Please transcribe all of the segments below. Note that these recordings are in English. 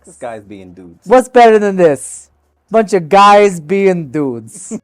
This guy's being dudes. What's better than this? Bunch of guys being dudes.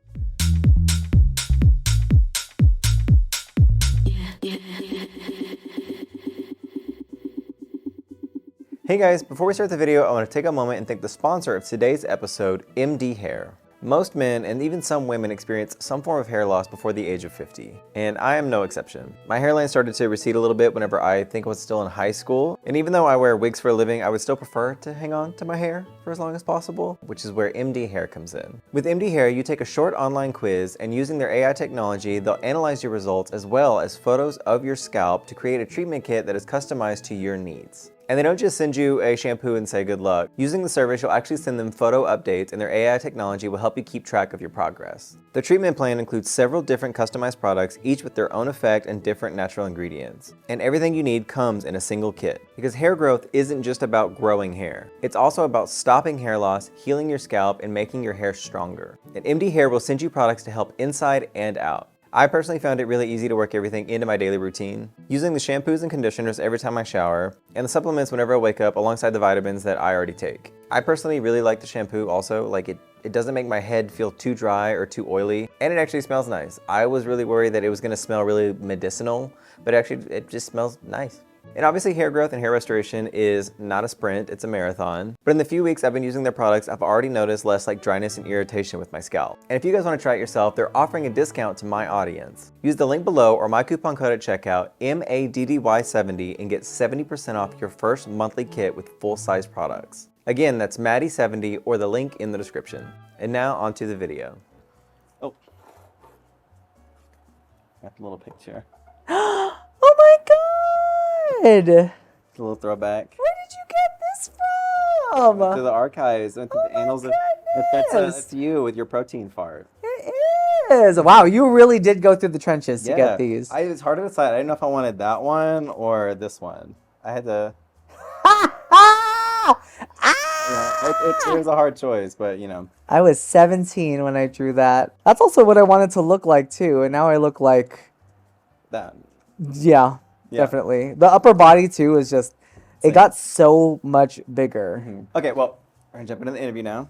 Hey guys, before we start the video, I want to take a moment and thank the sponsor of today's episode, MD Hair. Most men, and even some women, experience some form of hair loss before the age of 50, and I am no exception. My hairline started to recede a little bit whenever I think I was still in high school, and even though I wear wigs for a living, I would still prefer to hang on to my hair for as long as possible, which is where MD Hair comes in. With MD Hair, you take a short online quiz, and using their AI technology, they'll analyze your results as well as photos of your scalp to create a treatment kit that is customized to your needs. And they don't just send you a shampoo and say good luck. Using the service, you'll actually send them photo updates, and their AI technology will help you keep track of your progress. The treatment plan includes several different customized products, each with their own effect and different natural ingredients. And everything you need comes in a single kit. Because hair growth isn't just about growing hair. It's also about stopping hair loss, healing your scalp, and making your hair stronger. And MD Hair will send you products to help inside and out. I personally found it really easy to work everything into my daily routine, using the shampoos and conditioners every time I shower, and the supplements whenever I wake up alongside the vitamins that I already take. I personally really like the shampoo also, like it doesn't make my head feel too dry or too oily, and it actually smells nice. I was really worried that it was gonna smell really medicinal, but actually it just smells nice. And obviously hair growth and hair restoration is not a sprint, it's a marathon. But in the few weeks I've been using their products, I've already noticed less like dryness and irritation with my scalp. And if you guys want to try it yourself, they're offering a discount to my audience. Use the link below or my coupon code at checkout, MADDY70, and get 70% off your first monthly kit with full-size products. Again, that's Maddy70 or the link in the description. And now onto the video. Oh, got the little picture. Oh my god! It's a little throwback. Where did you get this from? Went to the archives, went to the annals of... That's you with your protein fart. It is. Wow, you really did go through the trenches to get these. It's hard to decide. I didn't know if I wanted that one or this one. I had to... It was a hard choice, but you know. I was 17 when I drew that. That's also what I wanted to look like too, and now I look like... That. Yeah. Definitely. The upper body too is just, it got so much bigger. Mm-hmm. Okay, well, we're gonna jump into the interview now.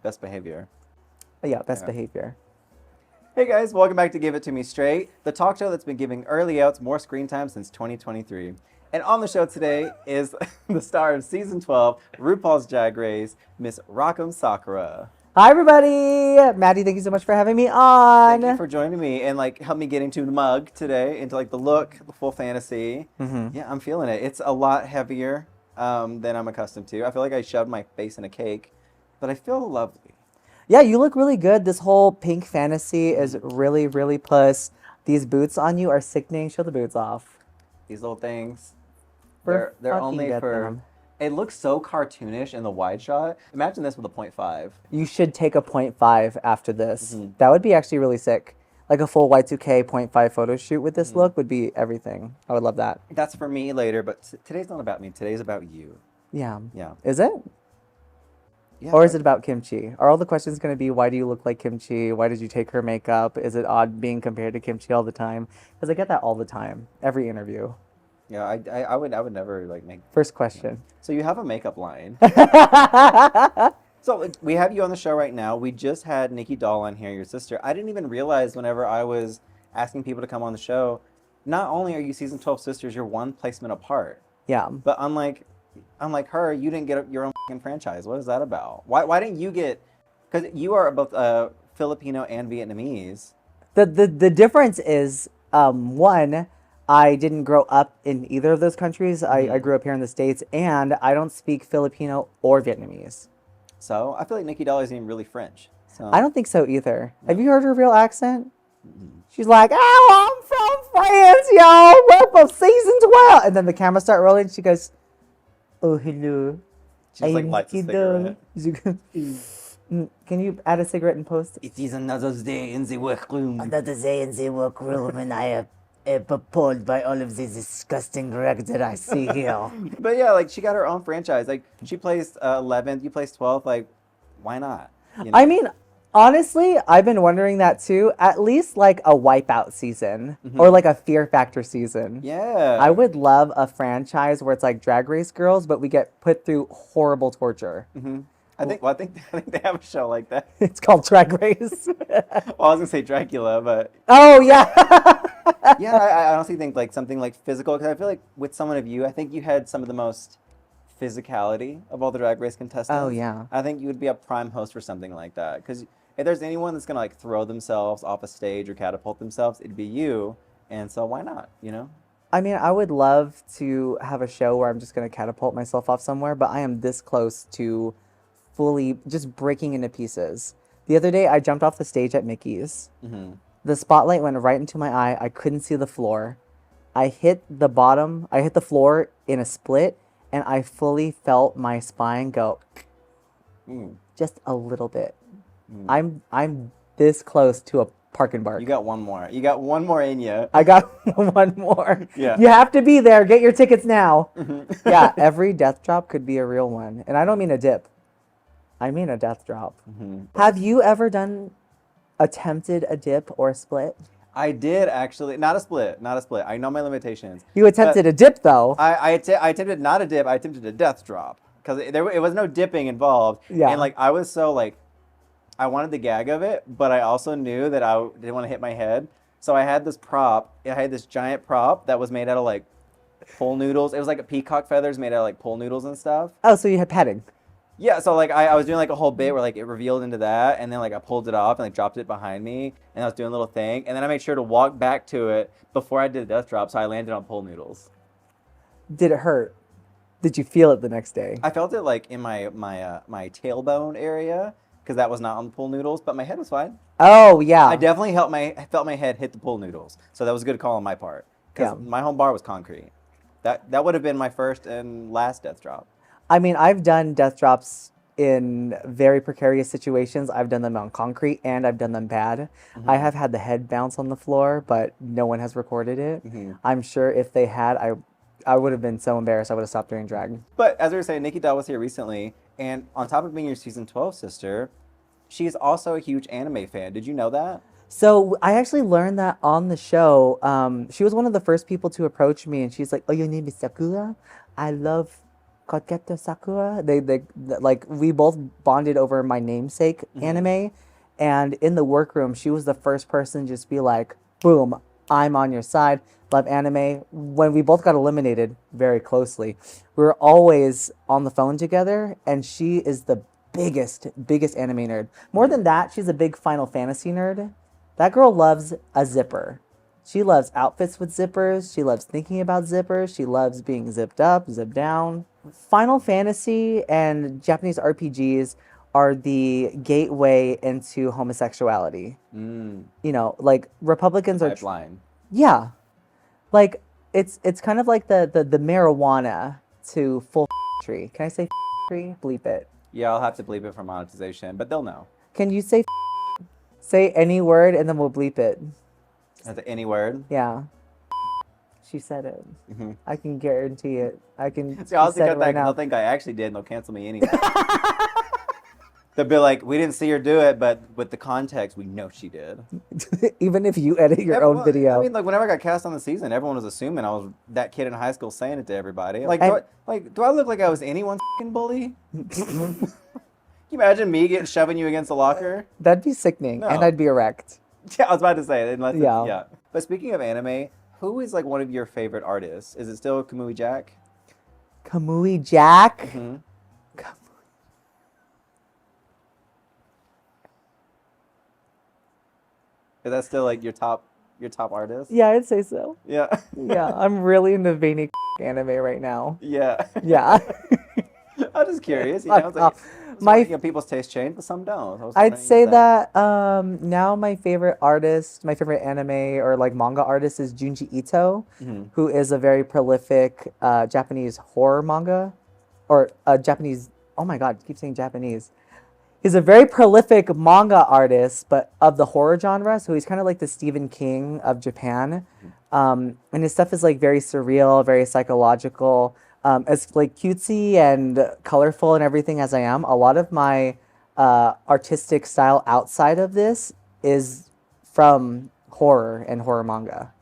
Best behavior. Yeah, best behavior. Hey guys, welcome back to Give It To Me Straight, the talk show that's been giving early outs more screen time since 2023. And on the show today is the star of season 12, RuPaul's Drag Race, Miss Rock M Sakura. Hi everybody! Maddy, thank you so much for having me on. Thank you for joining me and like help me get into the mug today, into like the look, the full fantasy. Mm-hmm. Yeah, I'm feeling it. It's a lot heavier than I'm accustomed to. I feel like I shoved my face in a cake, but I feel lovely. Yeah, you look really good. This whole pink fantasy is really, really plus. These boots on you are sickening. Show the boots off. These little things. We're They're only for... them. It looks so cartoonish in the wide shot. Imagine this with a 0.5. You should take a 0.5 after this. Mm-hmm. That would be actually really sick. Like a full Y2K 0.5 photo shoot with this look would be everything. I would love that. That's for me later, but today's not about me. Today's about you. Yeah. Yeah. Is it? Yeah. Or is it about kimchi? Are all the questions going to be, why do you look like kimchi? Why did you take her makeup? Is it odd being compared to kimchi all the time? Because I get that all the time. Every interview. Yeah, I would never like make... First question. So you have a makeup line. So we have you on the show right now. We just had Nikki Doll on here, your sister. I didn't even realize whenever I was asking people to come on the show, not only are you season 12 sisters, you're one placement apart. Yeah. But unlike her, you didn't get your own fucking franchise. What is that about? Why didn't you get... Because you are both Filipino and Vietnamese. The difference is, one... I didn't grow up in either of those countries. I grew up here in the States, and I don't speak Filipino or Vietnamese. So I feel like Nikki Doll isn't even really French. So. I don't think so either. No. Have you heard her real accent? Mm-hmm. She's like, oh, I'm from France, y'all. We're from season 12. And then the camera starts rolling, and she goes, oh, hello. She just like lights a cigarette. Can you add a cigarette in post? It is another day in the workroom. Another day in the workroom, and I have... appalled by all of these disgusting wrecks that I see here. But yeah, like she got her own franchise. Like she placed 11th, you placed 12th. Like, why not? You know? I mean, Honestly, I've been wondering that too. At least like a Wipeout season or like a Fear Factor season. Yeah. I would love a franchise where it's like Drag Race girls, but we get put through horrible torture. I think they have a show like that. It's called Drag Race. Well, I was gonna say Dracula, but Oh yeah. yeah, I honestly think like something like physical, because I feel like with someone of you, I think you had some of the most physicality of all the Drag Race contestants. Oh, yeah. I think you would be a prime host for something like that, because if there's anyone that's gonna like throw themselves off a stage or catapult themselves, it'd be you. And so why not? You know? I mean, I would love to have a show where I'm just going to catapult myself off somewhere, but I am this close to fully just breaking into pieces. The other day, I jumped off the stage at Mickey's. The spotlight went right into my eye. I couldn't see the floor. I hit the floor in a split, and I fully felt my spine go just a little bit. I'm this close to a park and bark. You got one more. You got one more in you. I got one more. Yeah. You have to be there. Get your tickets now. Yeah, every death drop could be a real one. And I don't mean a dip. I mean a death drop. Have you ever attempted a dip or a split? I did actually. Not a split. I know my limitations. You attempted a dip though. I attempted not a dip. I attempted a death drop, because it was no dipping involved. Yeah. And like I was so like, I wanted the gag of it, but I also knew that I didn't want to hit my head. So I had this prop. I had this giant prop that was made out of like pool noodles. It was like a peacock feathers made out of like pool noodles and stuff. Oh, so you had padding. Yeah, so like I was doing like a whole bit where like it revealed into that, and then like I pulled it off and like dropped it behind me, and I was doing a little thing, and then I made sure to walk back to it before I did the death drop, so I landed on pool noodles. Did it hurt? Did you feel it the next day? I felt it like in my tailbone area, because that was not on the pool noodles, but my head was fine. Oh yeah. I definitely felt my head hit the pool noodles, so that was a good call on my part, because my home bar was concrete. That would have been my first and last death drop. I mean, I've done death drops in very precarious situations. I've done them on concrete and I've done them bad. I have had the head bounce on the floor, but no one has recorded it. I'm sure if they had, I would have been so embarrassed. I would have stopped doing drag. But as we were saying, Nikki Doll was here recently, and on top of being your season 12 sister, she's also a huge anime fan. Did you know that? So I actually learned that on the show. She was one of the first people to approach me, and she's like, "Oh, your name is Sakura? I love Rock M Sakura." They like we both bonded over my namesake anime, and in the workroom, she was the first person to just be like, "Boom, I'm on your side. Love anime." When we both got eliminated very closely, we were always on the phone together, and she is the biggest anime nerd. More than that, she's a big Final Fantasy nerd. That girl loves a zipper. She loves outfits with zippers. She loves thinking about zippers. She loves being zipped up, zipped down. Final Fantasy and Japanese RPGs are the gateway into homosexuality. You know, like Republicans are Pipeline. yeah. Like it's kind of like the marijuana to full tree. Can I say tree? Bleep it. Yeah, I'll have to bleep it for monetization, but they'll know. Can you say any word and then we'll bleep it? That's any word. Yeah. She said it. I can guarantee it. I can. See, I'll she said it right they'll now. think I actually did, and they'll cancel me anyway. They'll be like, "We didn't see her do it, but with the context, we know she did." Even if you edit your own video. I mean, like whenever I got cast on the season, everyone was assuming I was that kid in high school saying it to everybody. Like, do I look like I was anyone's f***ing bully? Can you imagine me shoving you against a locker? That'd be sickening, No. and I'd be erect. Yeah, I was about to say. Unless Yeah. But speaking of anime, who is like one of your favorite artists? Is it still Kamui Jack? Kamui Jack. Is that still like your top artist? Yeah, I'd say so. Yeah. Yeah, I'm really into veiny anime right now. Yeah. Yeah. I'm just curious. You know, it's like, people's taste change, but some don't. I'd say that now my favorite anime or like manga artist is Junji Ito, who is a very prolific Japanese horror manga, or Japanese. Oh my God, I keep saying Japanese. He's a very prolific manga artist, but of the horror genre. So he's kind of like the Stephen King of Japan, and his stuff is like very surreal, very psychological. As like cutesy and colorful and everything as I am, a lot of my artistic style outside of this is from horror and horror manga.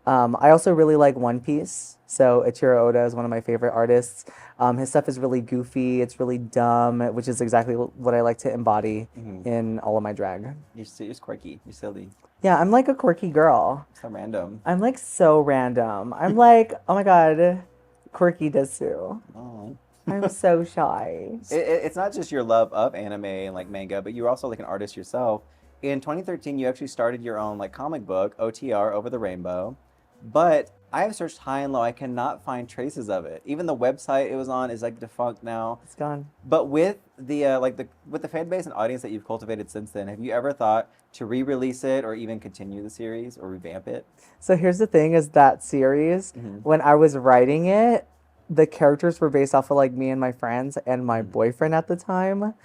I also really like One Piece. So Ichiro Oda is one of my favorite artists. His stuff is really goofy. It's really dumb, which is exactly what I like to embody in all of my drag. You're quirky. You're silly. Yeah, I'm like a quirky girl. So random. I'm like so random. I'm like, oh my god, quirky desu. Oh. I'm so shy. It's not just your love of anime and like manga, but you're also like an artist yourself. In 2013, you actually started your own like comic book, OTR, Over the Rainbow. But I have searched high and low. I cannot find traces of it. Even the website it was on is like defunct now. It's gone. But with the with the fan base and audience that you've cultivated since then, have you ever thought to re-release it or even continue the series or revamp it? So here's the thing: is that series when I was writing it, the characters were based off of like me and my friends and my boyfriend at the time,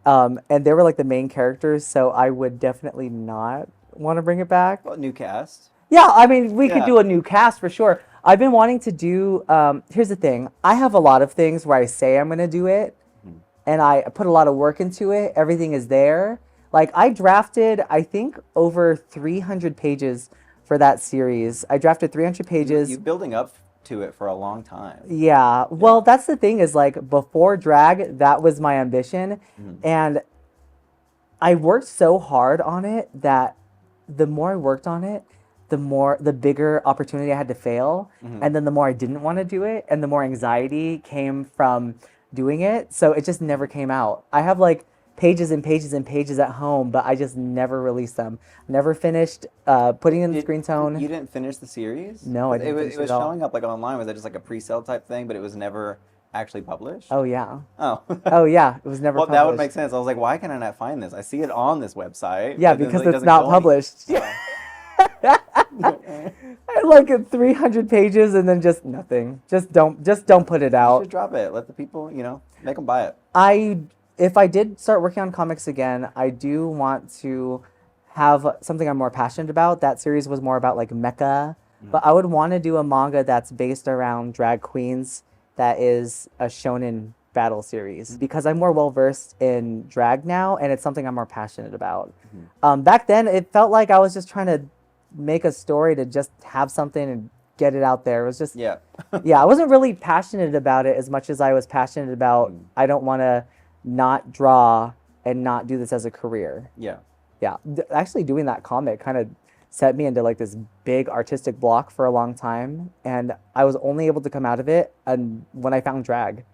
and they were like the main characters. So I would definitely not want to bring it back. Well, new cast. Yeah, I mean, we could do a new cast for sure. I've been wanting to do, here's the thing. I have a lot of things where I say I'm going to do it, and I put a lot of work into it. Everything is there. Like, I drafted, I think, over 300 pages for that series. I drafted 300 pages. You're building up to it for a long time. Yeah. Well, that's the thing is, like, before drag, that was my ambition. And I worked so hard on it that the more I worked on it, the bigger opportunity I had to fail. And then the more I didn't want to do it and the more anxiety came from doing it. So it just never came out. I have like pages and pages and pages at home, but I just never released them. Never finished putting in the screen tone. You didn't finish the series? No, I didn't finish it was at all. showing up like online. Was that just like a pre-sale type thing, but it was never actually published? Oh, yeah. Oh. Oh, yeah. It was never well, published. that would make sense. I was like, why can I not find this? I see it on this website. Yeah, but then, because like, it's not published. I had like 300 pages and then just nothing. Just don't put it You out. should drop it. Let the people, make them buy it. If I did start working on comics again, I do want to have something I'm more passionate about. That series was more about like mecha, but I would want to do a manga that's based around drag queens that is a shonen battle series because I'm more well versed in drag now and it's something I'm more passionate about. Back then, it felt like I was just trying to make a story to just have something and get it out there. It was just yeah, I wasn't really passionate about it as much as I was passionate about I don't want to not draw and not do this as a career. Yeah. Actually, doing that comic kind of set me into like this big artistic block for a long time, and I was only able to come out of it and when I found drag.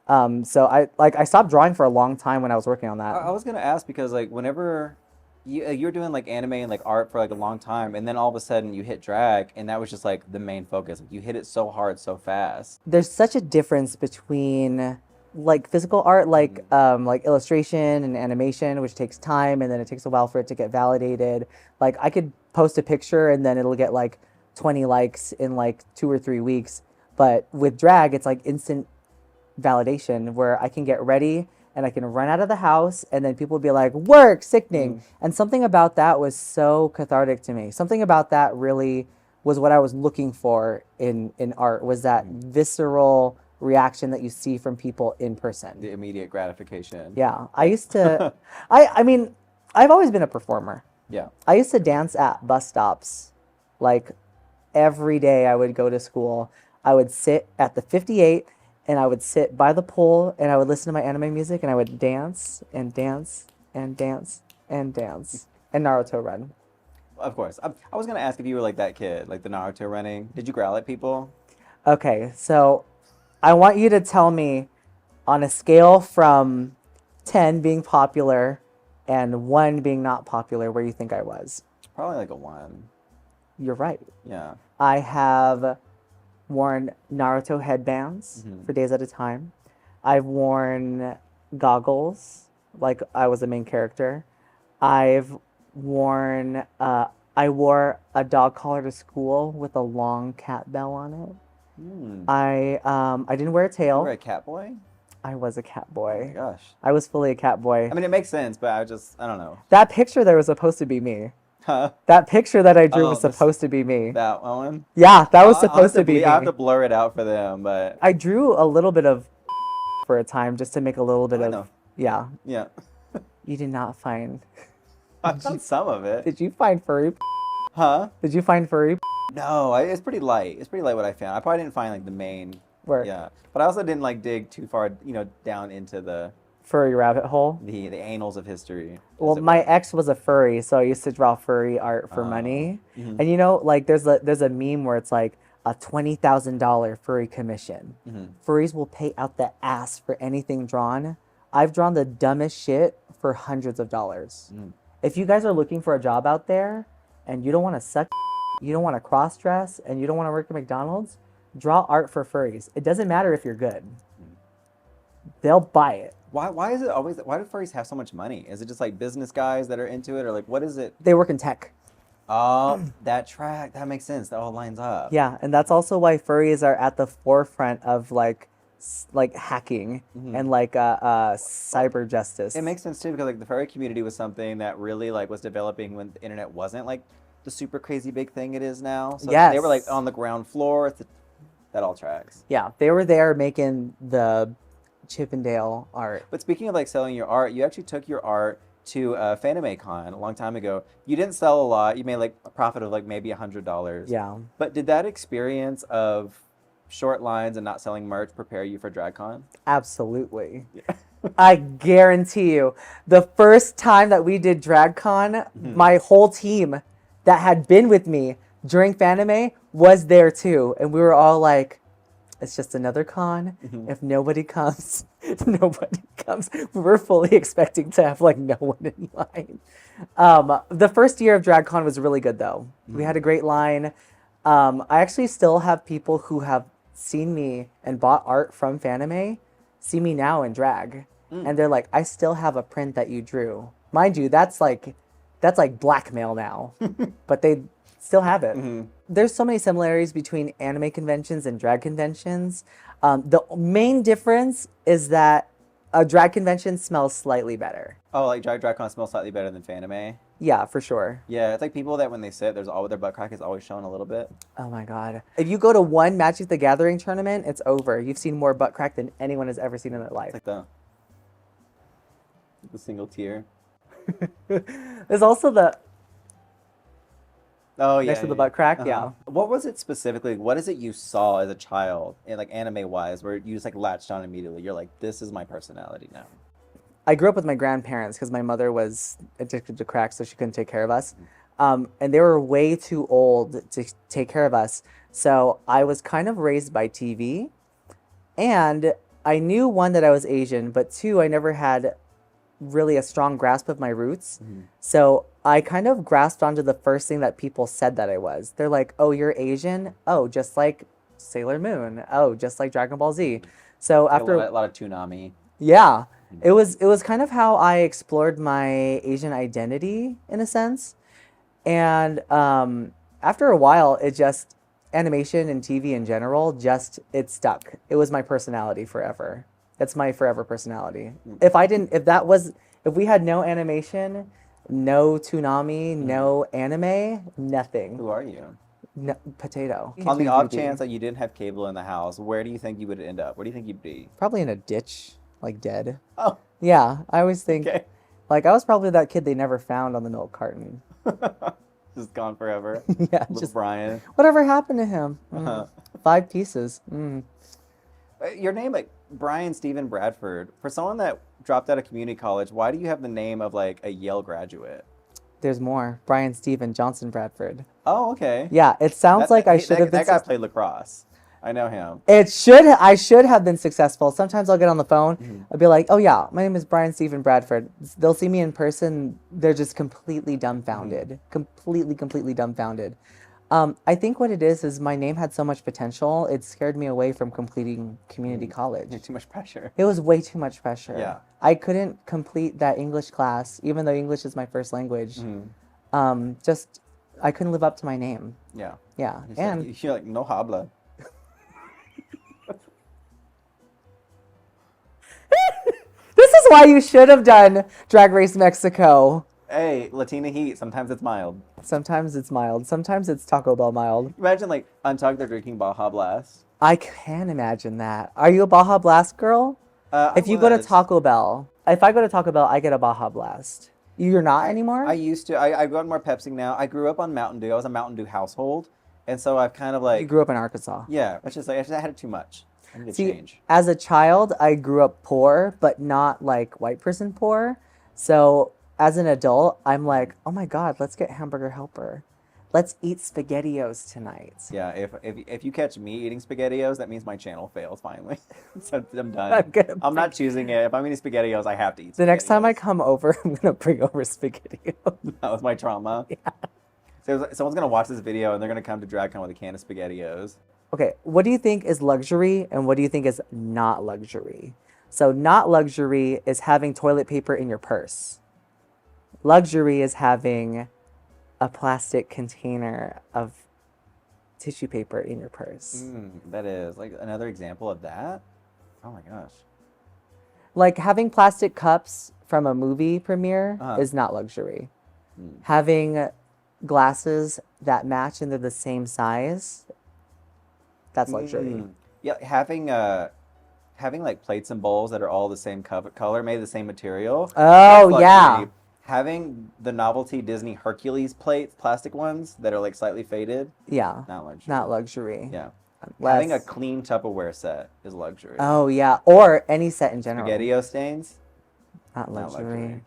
So I stopped drawing for a long time when I was working on that. I was gonna ask because like whenever you were doing like anime and like art for like a long time, and then all of a sudden you hit drag, and that was just like the main focus. Like, you hit it so hard, so fast. There's such a difference between like physical art, like illustration and animation, which takes time, and then it takes a while for it to get validated. Like I could post a picture and then it'll get like 20 likes in like 2 or 3 weeks, but with drag, it's like instant validation where I can get ready and I can run out of the house and then people will be like, work, sickening. And something about that was so cathartic to me. Something about that really was what I was looking for in art, was that visceral reaction that you see from people in person. The immediate gratification. Yeah. I used to, I mean, I've always been a performer. Yeah. I used to dance at bus stops. Like every day I would go to school. I would sit at the 58 and I would sit by the pool and I would listen to my anime music and I would dance and dance and dance and dance and Naruto run. Of course. I was going to ask if you were like that kid, like the Naruto running. Did you growl at people? Okay, so I want you to tell me on a scale from 10 being popular and 1 being not popular, where you think I was. Probably like a 1. You're right. Yeah. I have worn Naruto headbands for days at a time. I've worn goggles, like I was the main character. I've worn, I wore a dog collar to school with a long cat bell on it. I didn't wear a tail. You were a cat boy? I was a cat boy. Oh my gosh. I was fully a cat boy. I mean, it makes sense, but I don't know. That picture there was supposed to be me. Huh? That picture that I drew was supposed to be me. That one? Yeah, that was supposed to be me. I have to blur it out for them, but... I drew a little bit of for a time just to make a little bit of... Yeah. Yeah. You did not find. I've done some of it. Did you find furry? Huh? Did you find furry? No, it's pretty light. It's pretty light what I found. I probably didn't find like the main. Work. Yeah, but I also didn't like dig too far, down into the Furry rabbit hole. the annals of history. Well, as it my were. ex was a furry, so I used to draw furry art for money. And you know, like there's a meme where it's like a $20,000 furry commission. Furries will pay out the ass for anything drawn. I've drawn the dumbest shit for hundreds of dollars. If you guys are looking for a job out there and you don't want to suck, you don't want to cross dress, and you don't want to work at McDonald's, draw art for furries. It doesn't matter if you're good. They'll buy it. Why is it always? Why do furries have so much money? Is it just like business guys that are into it, or like what is it? They work in tech. Oh, that makes sense. That all lines up. Yeah, and that's also why furries are at the forefront of like hacking and like cyber justice. It makes sense too because like the furry community was something that really like was developing when the internet wasn't like the super crazy big thing it is now. So they were like on the ground floor. That all tracks. Yeah, they were there making the Chippendale art. But speaking of like selling your art, you actually took your art to FanimeCon a long time ago. You didn't sell a lot. You made like a profit of like maybe $100. Yeah. But did that experience of short lines and not selling merch prepare you for DragCon? Absolutely. Yeah. I guarantee you, the first time that we did DragCon, my whole team that had been with me during Fanime was there too. And we were all like, it's just another con. If nobody comes, nobody comes. We were fully expecting to have like no one in line. The first year of DragCon was really good though. We had a great line. I actually still have people who have seen me and bought art from Fanime see me now in drag. And they're like, I still have a print that you drew. Mind you, that's like blackmail now. But they still have it. There's so many similarities between anime conventions and drag conventions. The main difference is that a drag convention smells slightly better. Oh, like DragCon smells slightly better than Fanime? Yeah, for sure. Yeah, it's like people that when they sit, their butt crack is always showing a little bit. Oh my god. If you go to one Magic the Gathering tournament, it's over. You've seen more butt crack than anyone has ever seen in their life. It's like the single tear. There's also the Oh yeah, next to the butt crack. Yeah. What was it specifically? What is it you saw as a child, in like anime wise, where you just like latched on immediately? You're like, this is my personality now. I grew up with my grandparents because my mother was addicted to crack, so she couldn't take care of us. And they were way too old to take care of us. So I was kind of raised by TV. And I knew, one, that I was Asian, but two, I never had really a strong grasp of my roots. So I kind of grasped onto the first thing that people said that I was. They're like, oh, you're Asian? Oh, just like Sailor Moon. Oh, just like Dragon Ball Z. So after a lot of Toonami. Yeah. It was kind of how I explored my Asian identity in a sense. And after a while, animation and TV in general, it stuck. It was my personality forever. That's my forever personality. If we had no animation, no Toonami, no anime, nothing. Who are you? No, potato. On the off chance that you didn't have cable in the house, where do you think you would end up? Where do you think you'd be? Probably in a ditch, like dead. Oh. Yeah, I always think, Okay. like I was probably that kid they never found on the milk carton. Just gone forever. Yeah, Little Brian. Whatever happened to him? 5 pieces. Your name, like Brian Stephen Bradford, for someone that dropped out of community college, why do you have the name of like a Yale graduate? There's more. Brian Stephen Johnson Bradford. Oh, okay. Yeah, it sounds like I should have been. That guy played lacrosse. I know him. I should have been successful. Sometimes I'll get on the phone. I'll be like, oh yeah, my name is Brian Stephen Bradford. They'll see me in person. They're just completely dumbfounded. Completely dumbfounded. I think what it is my name had so much potential, it scared me away from completing community college. Too much pressure. It was way too much pressure. Yeah. I couldn't complete that English class, even though English is my first language. I couldn't live up to my name. Yeah. Yeah. You're like, no habla. This is why you should have done Drag Race Mexico. Hey, Latina heat, sometimes it's mild. Sometimes it's mild. Sometimes it's Taco Bell mild. Imagine like Untucked, they're drinking Baja Blast. I can imagine that. Are you a Baja Blast girl? If you go to Taco Bell if I go to Taco Bell, I get a Baja Blast. You're not anymore? I used to. I go on more Pepsi now. I grew up on Mountain Dew. I was a Mountain Dew household. And so I've kind of You like, grew up in Arkansas. yeah, it's just like, I had it too much. I need to See, change. as a child, I grew up poor, but not like white person poor. So as an adult, I'm like, oh my God, let's get Hamburger Helper. Let's eat SpaghettiOs tonight. Yeah, if you catch me eating SpaghettiOs, that means my channel fails finally. So I'm done. I'm not choosing it. If I'm eating SpaghettiOs, I have to eat SpaghettiOs. The next time I come over, I'm going to bring over SpaghettiOs. That was my trauma. Yeah. So someone's going to watch this video and they're going to come to DragCon with a can of SpaghettiOs. Okay, what do you think is luxury and what do you think is not luxury? So not luxury is having toilet paper in your purse. Luxury is having a plastic container of tissue paper in your purse. That is like another example of that. Oh my gosh. Like having plastic cups from a movie premiere is not luxury. Having glasses that match and they're the same size, that's luxury. Yeah, having like plates and bowls that are all the same color, made of the same material. Oh yeah. Having the novelty Disney Hercules plates, plastic ones that are like slightly faded. Yeah. Not luxury. Not luxury. Yeah. Having a clean Tupperware set is luxury. Oh yeah, or any set in general. SpaghettiO stains. Not luxury.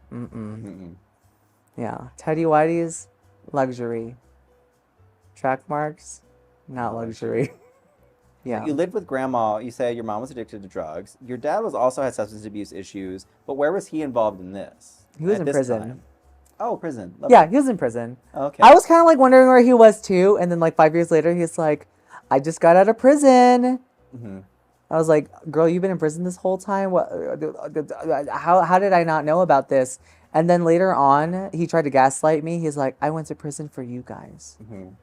Yeah. Tidy whities, luxury. Track marks, not luxury. Yeah. You lived with grandma. You said your mom was addicted to drugs. Your dad also had substance abuse issues. But where was he involved in this? He was at in this prison. time? Oh, prison. Yeah, he was in prison. Okay. I was kind of like wondering where he was too. And then like 5 years later, he's like, I just got out of prison. I was like, girl, you've been in prison this whole time? What? How did I not know about this? And then later on, he tried to gaslight me. He's like, I went to prison for you guys.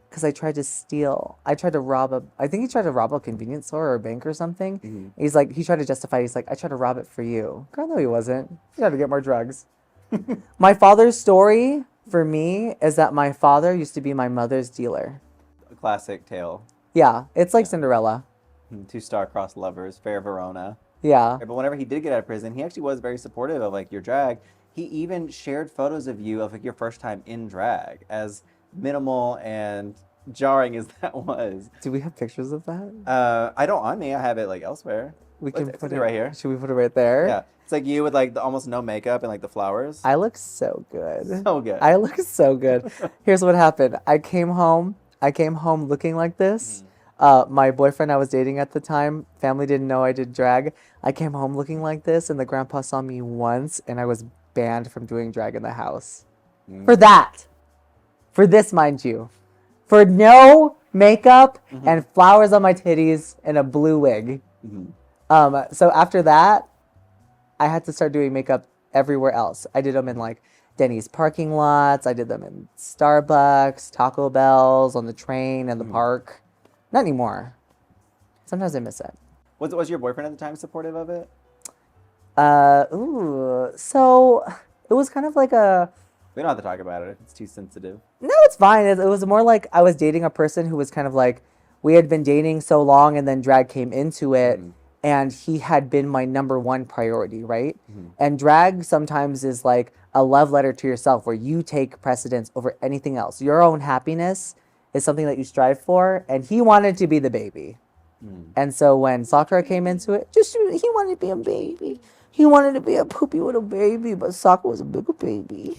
Because I tried to steal. I tried to rob I think he tried to rob a convenience store or a bank or something. He's like, he tried to justify, he's like, I tried to rob it for you. Girl, no, he wasn't. He tried to get more drugs. My father's story for me is that my father used to be my mother's dealer. A classic tale. Yeah, it's like Cinderella. Two star-crossed lovers, fair Verona. Yeah. But whenever he did get out of prison, he actually was very supportive of like your drag. He even shared photos of you of like your first time in drag, as minimal and jarring as that was. Do we have pictures of that? I don't on me. I have it like elsewhere. We can put it right here. Should we put it right there? Yeah. It's like you with like the almost no makeup and like the flowers. I look so good. So good. I look so good. Here's what happened. I came home looking like this. My boyfriend I was dating at the time, family didn't know I did drag. I came home looking like this, and the grandpa saw me once, and I was banned from doing drag in the house. For that. For this, mind you. For no makeup and flowers on my titties and a blue wig. So after that, I had to start doing makeup everywhere else. I did them in like Denny's parking lots. I did them in Starbucks, Taco Bells, on the train, in the park. Not anymore. Sometimes I miss it. Was your boyfriend at the time supportive of it? So it was kind of like a... We don't have to talk about it if it's too sensitive. No, it's fine. It was more like I was dating a person who was kind of like, we had been dating so long and then drag came into it. And he had been my number one priority, right? And drag sometimes is like a love letter to yourself where you take precedence over anything else. Your own happiness is something that you strive for. And he wanted to be the baby. And so when Sakura came into it, he wanted to be a baby. He wanted to be a poopy little baby, but Sakura was a bigger baby.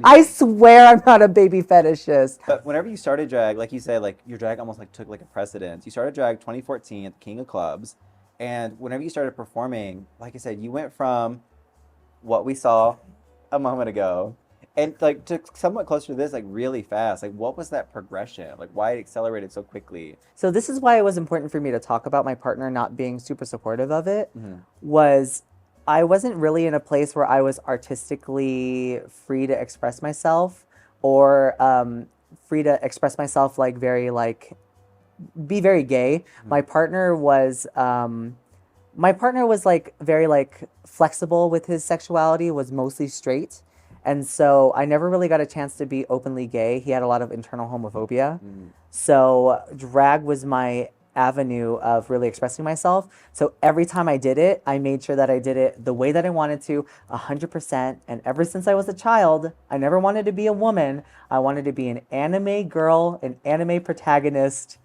I swear I'm not a baby fetishist. But whenever you started drag, like you said, like your drag almost like took like a precedence. You started drag 2014 at the King of Clubs, and whenever you started performing, like I said, you went from what we saw a moment ago, and like to somewhat closer to this, like really fast. Like what was that progression? Like why it accelerated so quickly? So this is why it was important for me to talk about my partner not being super supportive of it. Was I wasn't really in a place where I was artistically free to express myself or free to express myself like very like be very gay. My partner was like very like flexible with his sexuality, was mostly straight. And so I never really got a chance to be openly gay. He had a lot of internal homophobia. So drag was my avenue of really expressing myself. So every time I did it, I made sure that I did it the way that I wanted to, 100%. And ever since I was a child, I never wanted to be a woman. I wanted to be an anime girl, an anime protagonist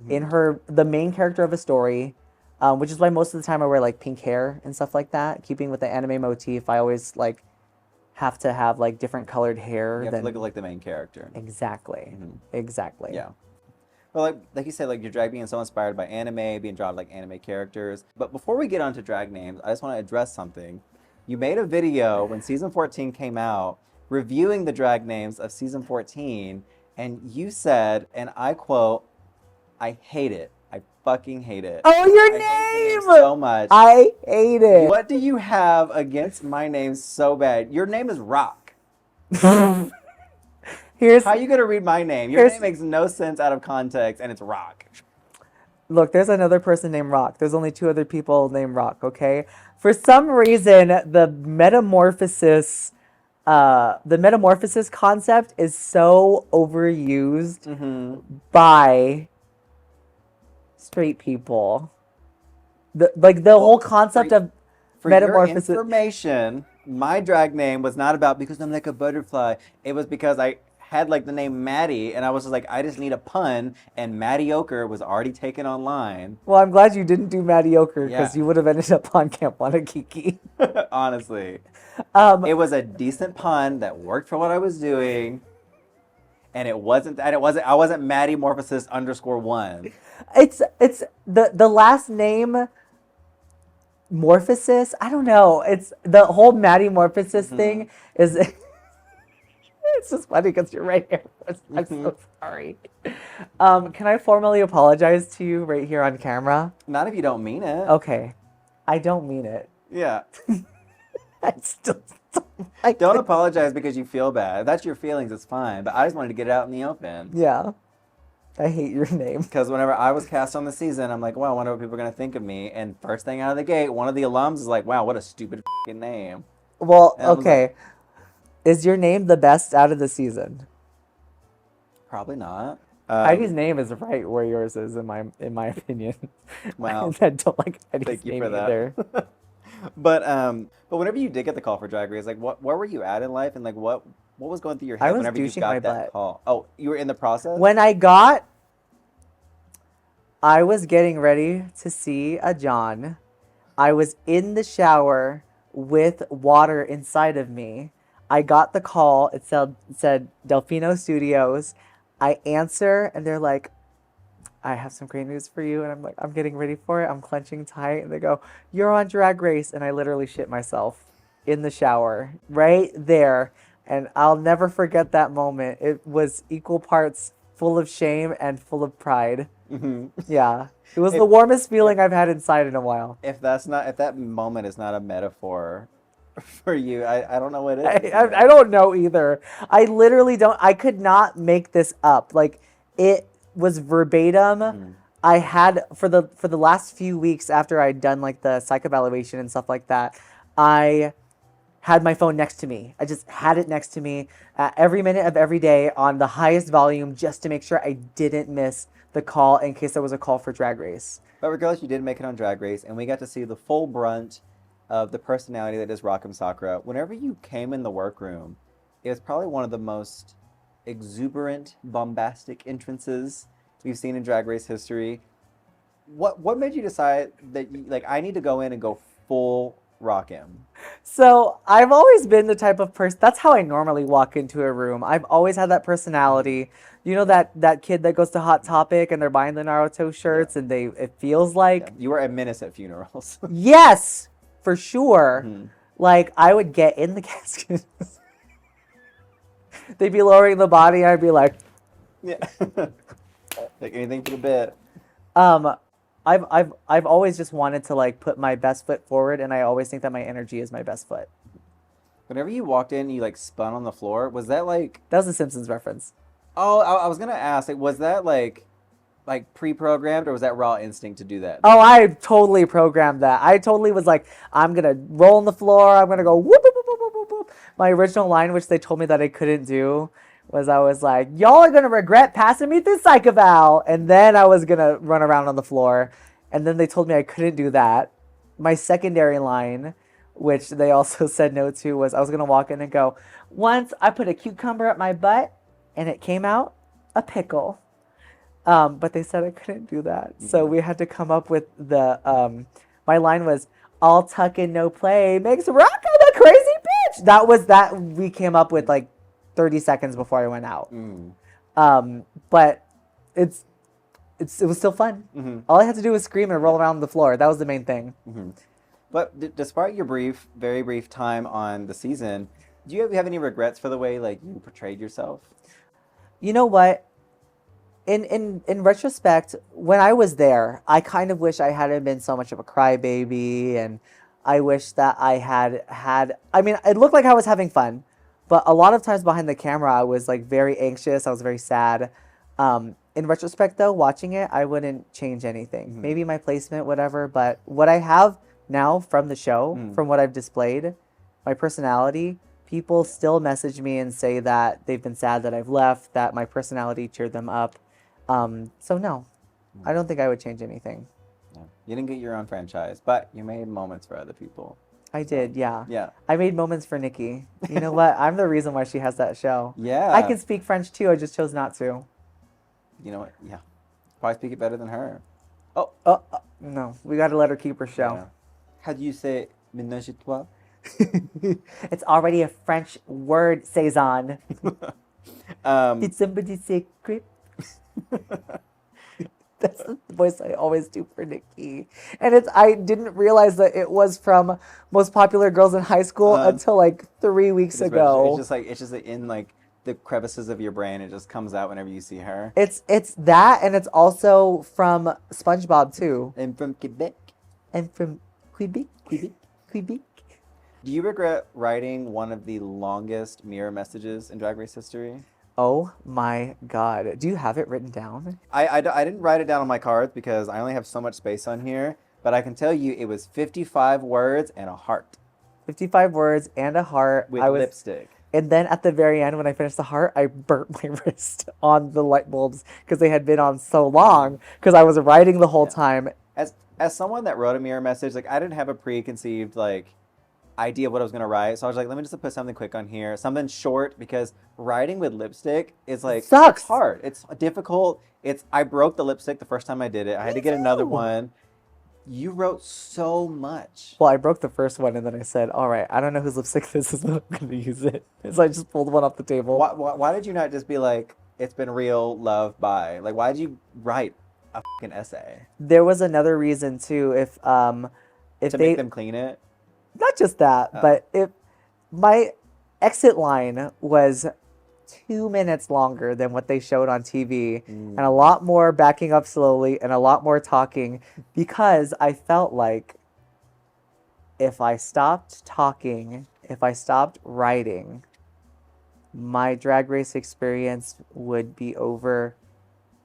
in the main character of a story, which is why most of the time I wear like pink hair and stuff like that. Keeping with the anime motif, I always like have to have like different colored hair. You have to look like the main character. Exactly. Exactly. Yeah. Well, like you said, like your drag being so inspired by anime, being drawn like anime characters. But before we get on to drag names, I just want to address something. You made a video when season 14 came out, reviewing the drag names of season 14, and you said, and I quote, "I hate it. I fucking hate it." Oh, your I name! hate the name so much. I hate it. What do you have against my name so bad? Your name is Rock. How are you going to read my name? Your name makes no sense out of context, and it's Rock. Look, there's another person named Rock. There's only 2 other people named Rock, okay? For some reason, the metamorphosis concept is so overused by straight people. The whole concept of metamorphosis. For your information, my drag name was not about because I'm like a butterfly. It was because I had like the name Maddy, and I was just like, I just need a pun, and Mediocre was already taken online. Well, I'm glad you didn't do Mediocre, because you would have ended up on Camp Wanakiki. Honestly. It was a decent pun that worked for what I was doing. And I wasn't Maddy Morphosis _1. It's the last name Morphosis. I don't know. It's the whole Maddy Morphosis thing is. It's just funny because you're right here. I'm so sorry. Can I formally apologize to you right here on camera? Not if you don't mean it. Okay, I don't mean it. Yeah. I still don't apologize because you feel bad. If that's your feelings, it's fine. But I just wanted to get it out in the open. Yeah. I hate your name. Because whenever I was cast on the season, I'm like, wow, I wonder what people are going to think of me. And first thing out of the gate, one of the alums is like, wow, what a stupid f***ing name. Well, okay. Is your name the best out of the season? Probably not. Heidi's name is right where yours is, in my opinion. Wow. I don't like Heidi's Thank you name for that. either. But whenever you did get the call for Drag Race, like where were you at in life, and like what was going through your head whenever you got that call? Oh, you were in the process? When I was getting ready to see a John. I was in the shower with water inside of me. I got the call. It said Delfino Studios. I answer, and they're like, I have some great news for you. And I'm like, I'm getting ready for it. I'm clenching tight. And they go, you're on Drag Race. And I literally shit myself in the shower right there. And I'll never forget that moment. It was equal parts full of shame and full of pride. Yeah. It was the warmest feeling I've had inside in a while. If that moment is not a metaphor for you, I don't know what it is. I don't know either. I could not make this up. Like, it was verbatim. I had, for the last few weeks after I'd done like the psych evaluation and stuff like that, I had my phone next to me. I just had it next to me every minute of every day on the highest volume, just to make sure I didn't miss the call in case there was a call for Drag Race. But regardless, you did make it on Drag Race, and we got to see the full brunt of the personality that is Rock M Sakura. Whenever you came in the workroom, it was probably one of the most exuberant, bombastic entrances we've seen in Drag Race history. What made you decide that I need to go in and go full Rock M? So I've always been the type of person, that's how I normally walk into a room. I've always had that personality. You know that kid that goes to Hot Topic and they're buying the Naruto shirts and it feels like... You were a menace at funerals. Yes, for sure. Like, I would get in the casket. They'd be lowering the body, I'd be like... Yeah. Like anything for the bit. I've always just wanted to like put my best foot forward, and I always think that my energy is my best foot. Whenever you walked in, you like spun on the floor. Was that like... That was a Simpsons reference. Oh, I was gonna ask, like, was that like pre-programmed, or was that raw instinct to do that? Oh, I totally programmed that. I totally was like, I'm gonna roll on the floor. I'm gonna go whoop, whoop, whoop, whoop, whoop, whoop. My original line, which they told me that I couldn't do, was I was like, y'all are gonna regret passing me through psych eval, and then I was gonna run around on the floor, and then they told me I couldn't do that. My secondary line, which they also said no to, was I was gonna walk in and go, once I put a cucumber up my butt, and it came out a pickle. But they said I couldn't do that, so we had to come up with the. My line was, "All tuck and no play makes Rocco the crazy bitch." That was that we came up with like 30 seconds before I went out. But it was still fun. All I had to do was scream and roll around the floor. That was the main thing. But despite your very brief time on the season, do you have any regrets for the way like you portrayed yourself? You know what? In retrospect, when I was there, I kind of wish I hadn't been so much of a crybaby, and I wish that I had. I mean, it looked like I was having fun, but a lot of times behind the camera, I was like very anxious. I was very sad. In retrospect, though, watching it, I wouldn't change anything. Maybe my placement, whatever. But what I have now from the show, from what I've displayed, my personality, people still message me and say that they've been sad that I've left, that my personality cheered them up. So no, I don't think I would change anything. Yeah. You didn't get your own franchise, but you made moments for other people. I did, yeah. Yeah. I made moments for Nikki. You know what? I'm the reason why she has that show. Yeah. I can speak French too. I just chose not to. You know what? Yeah. Probably speak it better than her. No, we got to let her keep her show. Yeah. How do you say ménage à toi? It's already a French word, Cezanne. Did somebody say crepe? That's the voice I always do for Nikki. And I didn't realize that it was from Most Popular Girls in High School until like 3 weeks ago. It's just in like the crevices of your brain. It just comes out whenever you see her. It's that, and it's also from SpongeBob too. And from Quebec. And from Quebec. Do you regret writing one of the longest mirror messages in Drag Race history? Oh my God. Do you have it written down? I didn't write it down on my cards because I only have so much space on here, but I can tell you it was 55 words and a heart. 55 words and a heart. With lipstick. And then at the very end, when I finished the heart, I burnt my wrist on the light bulbs because they had been on so long because I was writing the whole time. As someone that wrote a mirror message, like I didn't have a preconceived like idea of what I was gonna write, so I was like, let me just put something quick on here, something short, because writing with lipstick is like sucks. It's hard, it's difficult. I broke the lipstick the first time I did it. I had to get another one. You wrote so much. Well, I broke the first one, and then I said, all right, I don't know whose lipstick this is, but I'm gonna use it. So I just pulled one off the table. Why did you not just be like, it's been real, love, bye? Like, why did you write a fucking essay? There was another reason too. If to make them clean it. Not just that, but if my exit line was 2 minutes longer than what they showed on TV, and a lot more backing up slowly and a lot more talking, because I felt like if I stopped talking, if I stopped writing, my Drag Race experience would be over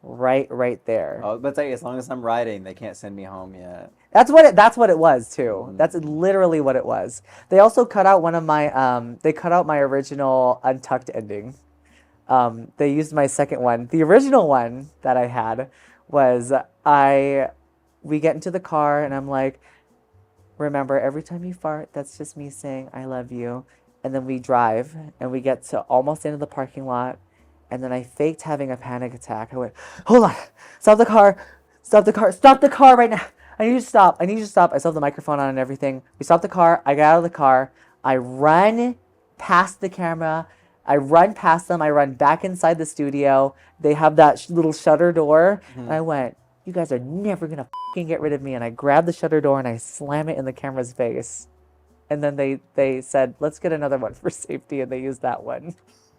right there. Oh, but as long as I'm writing, they can't send me home yet. That's what it was too. That's literally what it was. They also cut out one of my they cut out my original untucked ending. They used my second one. The original one that I had was we get into the car and I'm like, remember, every time you fart, that's just me saying I love you. And then we drive and we get to almost into the parking lot, and then I faked having a panic attack. I went, hold on, stop the car right now. I need you to stop. I still have the microphone on and everything. We stop the car. I get out of the car. I run past the camera. I run past them. I run back inside the studio. They have that little shutter door. And I went, you guys are never going to fucking get rid of me. And I grabbed the shutter door and I slam it in the camera's face. And then they said, let's get another one for safety. And they used that one.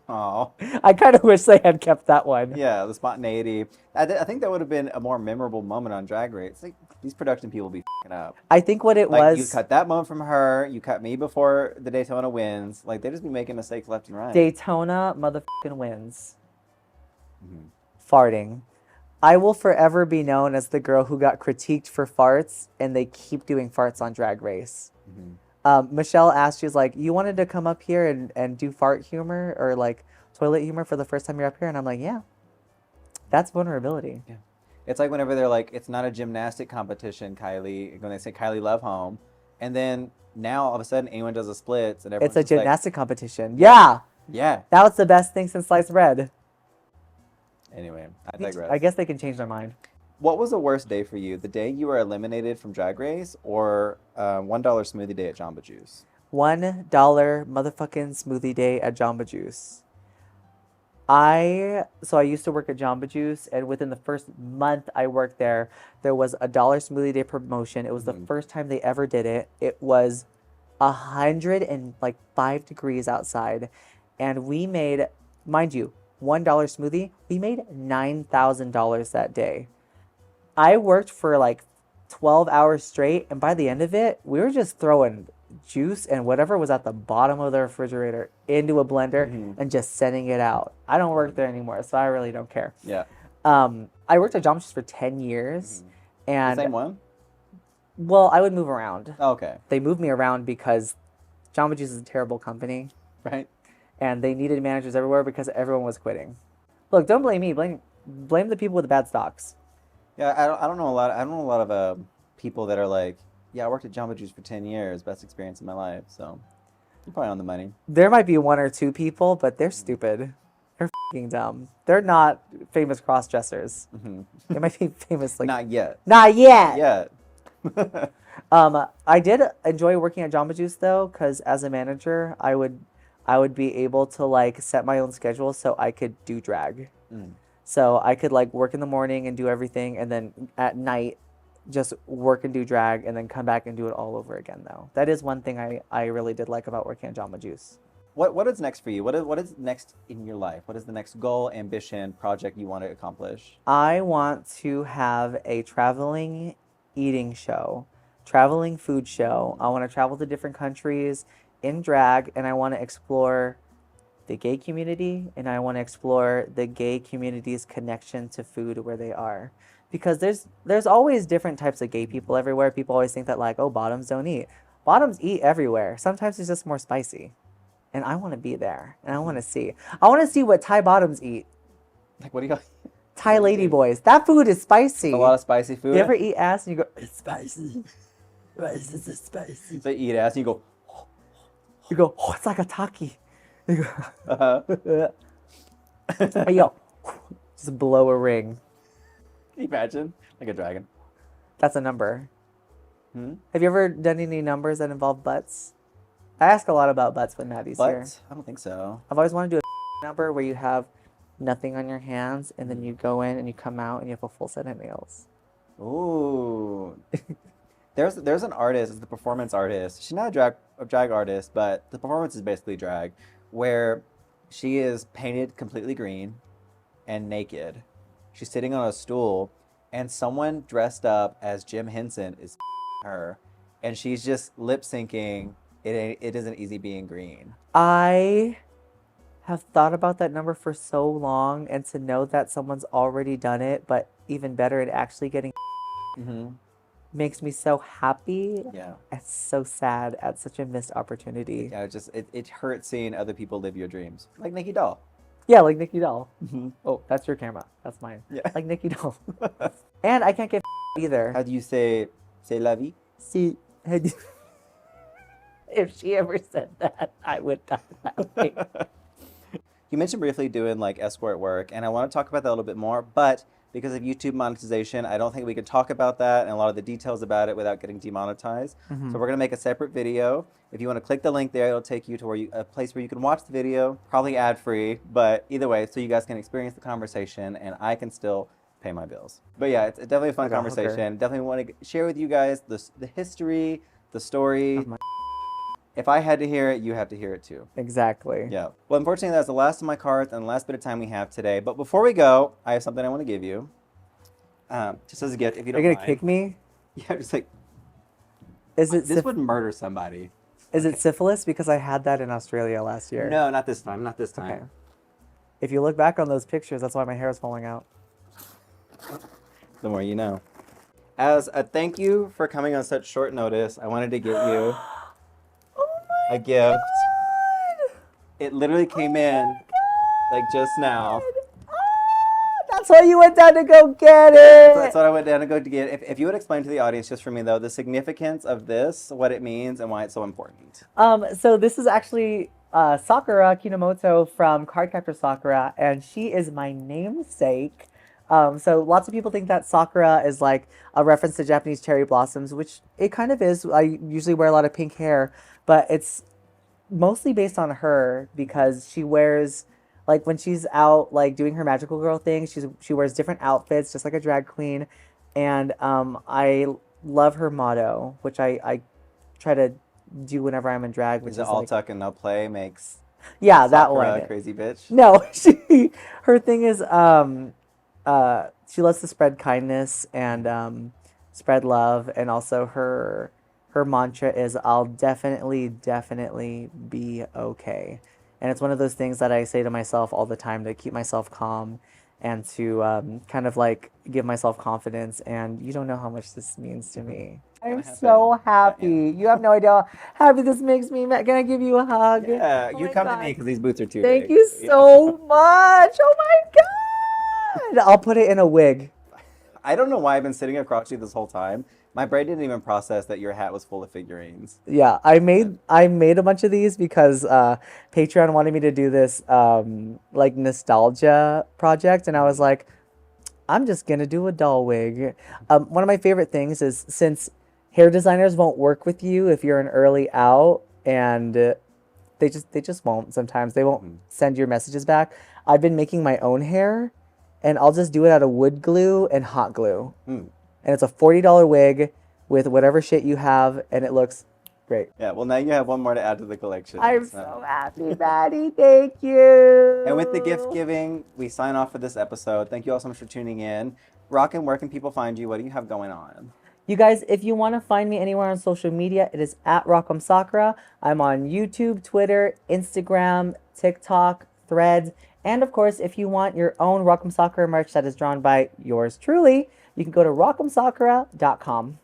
Oh, I kind of wish they had kept that one. Yeah, the spontaneity. I think that would have been a more memorable moment on Drag Race. Like, these production people be f***ing up. I think what it was... You cut that moment from her. You cut me before the Daytona wins. Like, they just be making mistakes left and right. Daytona motherfucking wins. Farting. I will forever be known as the girl who got critiqued for farts, and they keep doing farts on Drag Race. Michelle asked, she was like, you wanted to come up here and do fart humor or like toilet humor for the first time you're up here? And I'm like, yeah, that's vulnerability. Yeah. It's like whenever they're like, it's not a gymnastic competition, Kylie, when they say Kylie love home. And then now all of a sudden anyone does a splits and everyone's It's a just like, gymnastic competition. Yeah. yeah. That was the best thing since sliced bread. Anyway, I digress. I guess they can change their mind. What was the worst day for you? The day you were eliminated from Drag Race or $1 smoothie day at Jamba Juice? $1 motherfucking smoothie day at Jamba Juice. I used to work at Jamba Juice, and within the first month I worked there, there was a $1 smoothie day promotion. It was the first time they ever did it. It was 105 degrees outside, and we made, mind you, $1 smoothie. We made $9,000 that day. I worked for like 12 hours straight, and by the end of it, we were just throwing juice and whatever was at the bottom of the refrigerator into a blender and just sending it out. I don't work there anymore, so I really don't care. Yeah. I worked at Jamba Juice for 10 years. And The same one? well, I would move around. Oh, okay. They moved me around because Jamba Juice is a terrible company, Right? and they needed managers everywhere because everyone was quitting. Look, don't blame me. Blame the people with the bad stocks. Yeah, I don't know a lot. I don't know a lot of people that are like, yeah, I worked at Jamba Juice for 10 years, best experience of my life. So you're probably on the money. There might be one or two people, but they're stupid. They're f***ing dumb. They're not famous cross-dressers. They might be famous like Not yet. Not yet. Yet. I did enjoy working at Jamba Juice though, because as a manager, I would be able to like set my own schedule so I could do drag. So I could like work in the morning and do everything, and then at night just work and do drag, and then come back and do it all over again though. That is one thing I really did like about working at Jamba Juice. What is next for you? What is next in your life? What is the next goal, ambition, project you want to accomplish? I want to have a traveling eating show, traveling food show. I want to travel to different countries in drag, and I want to explore the gay community, and I want to explore the gay community's connection to food where they are. Because there's always different types of gay people everywhere. People always think that like, oh, bottoms don't eat. Bottoms eat everywhere. Sometimes it's just more spicy. And I want to be there, and I want to see. I want to see what Thai bottoms eat. Like, what do you got? Thai lady boys. That food is spicy. A lot of spicy food. You ever eat ass and you go, it's spicy. Why is this spicy? So you eat ass and you go, You go, oh, it's like a taki. You uh-huh. go, hey, yo, just blow a ring. Can you imagine? Like a dragon. That's a number. Have you ever done any numbers that involve butts? I ask a lot about butts when Maddie's here. But I don't think so. I've always wanted to do a number where you have nothing on your hands, and then you go in and you come out and you have a full set of nails. Ooh. There's an artist, it's the performance artist. She's not a drag artist, but the performance is basically drag, where she is painted completely green and naked. She's sitting on a stool, and someone dressed up as Jim Henson is her, and she's just lip syncing. It isn't easy being green. I have thought about that number for so long, and to know that someone's already done it, but even better, it actually getting makes me so happy. Yeah. It's so sad at such a missed opportunity. Yeah, it hurts seeing other people live your dreams. Like Nikki Doll. Yeah, like Nikki Doll. Oh, that's your camera. That's mine. Yeah. Like Nikki Doll. And I can't get either. How do you say la vie? See, if she ever said that, I would die laughing. You mentioned briefly doing like escort work, and I want to talk about that a little bit more, but because of YouTube monetization, I don't think we can talk about that and a lot of the details about it without getting demonetized. So we're going to make a separate video. If you want to click the link there, it'll take you to a place where you can watch the video, probably ad-free, but either way, so you guys can experience the conversation and I can still pay my bills. But yeah, it's definitely a fun conversation. Definitely want to share with you guys the history, the story. If I had to hear it, you have to hear it too. Exactly. Yeah. Well, unfortunately, that's the last of my cards and the last bit of time we have today. But before we go, I have something I want to give you. Just as a gift, if you don't You're mind. gonna kick me? Yeah, just like, Is it this would murder somebody. Is it syphilis? Because I had that in Australia last year. No, not this time. Not this time. Okay. If you look back on those pictures, that's why my hair is falling out. The more you know. As a thank you for coming on such short notice, I wanted to give you a gift. It literally came in like just now. That's why you went down to go get it. That's what I went down to go to get. If you would explain to the audience, just for me though, the significance of this, what it means, and why it's so important. So this is actually Sakura Kinomoto from Cardcaptor Sakura, and she is my namesake. So lots of people think that Sakura is like a reference to Japanese cherry blossoms, which it kind of is. I usually wear a lot of pink hair, but it's mostly based on her because she wears like when she's out like doing her magical girl thing, she wears different outfits just like a drag queen, and I love her motto, which I try to do whenever I'm in drag, which Is is it all like, tuck and no play makes yeah, that Sakura one. a crazy bitch? No, her thing is she loves to spread kindness and spread love, and also her mantra is I'll definitely be okay. And it's one of those things that I say to myself all the time to keep myself calm and to kind of like give myself confidence. And you don't know how much this means to me. I'm happen. so Yeah. happy. You have no idea how happy this makes me. Can I give you a hug? Yeah, Oh you my come to God. me because these boots are too Thank big. you Yeah. so much. Oh my God. I'll put it in a wig. I don't know why I've been sitting across you this whole time. My brain didn't even process that your hat was full of figurines. Yeah, I made a bunch of these because Patreon wanted me to do this like nostalgia project, and I was like, I'm just gonna do a doll wig. One of my favorite things is since hair designers won't work with you if you're an early out, and they just won't. Sometimes they won't send your messages back. I've been making my own hair, and I'll just do it out of wood glue and hot glue, and it's a $40 wig with whatever shit you have, and it looks great. Yeah, well, now you have one more to add to the collection. I'm so happy, Maddy. Thank you. And with the gift giving, we sign off for this episode. Thank you all so much for tuning in. Rockin', where can people find you? What do you have going on? You guys, if you want to find me anywhere on social media, it is at Rock M Sakura. I'm on YouTube, Twitter, Instagram, TikTok, Threads, and of course, if you want your own Rock M Sakura merch that is drawn by yours truly, you can go to rockmsakura.com.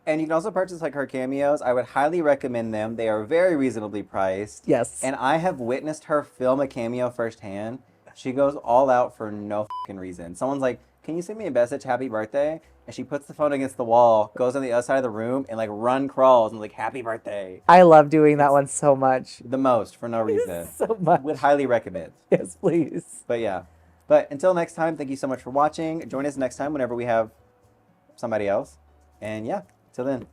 And you can also purchase like her cameos. I would highly recommend them. They are very reasonably priced. Yes. And I have witnessed her film a cameo firsthand. She goes all out for no fucking reason. Someone's like, can you send me a message, happy birthday? And she puts the phone against the wall, goes on the other side of the room, and like run crawls and like, happy birthday. I love doing that one so much. The most for no reason. So much. Would highly recommend. Yes, please. But yeah. But until next time, thank you so much for watching. Join us next time whenever we have somebody else. And yeah, till then.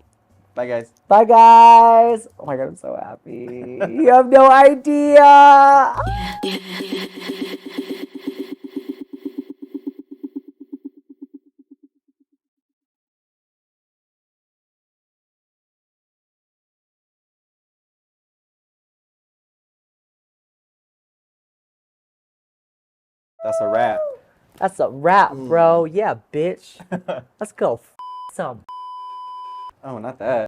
Bye, guys. Bye, guys. Oh my God, I'm so happy. You have no idea. That's a wrap. That's a wrap, bro. Yeah, bitch. Let's go some. Oh, not that.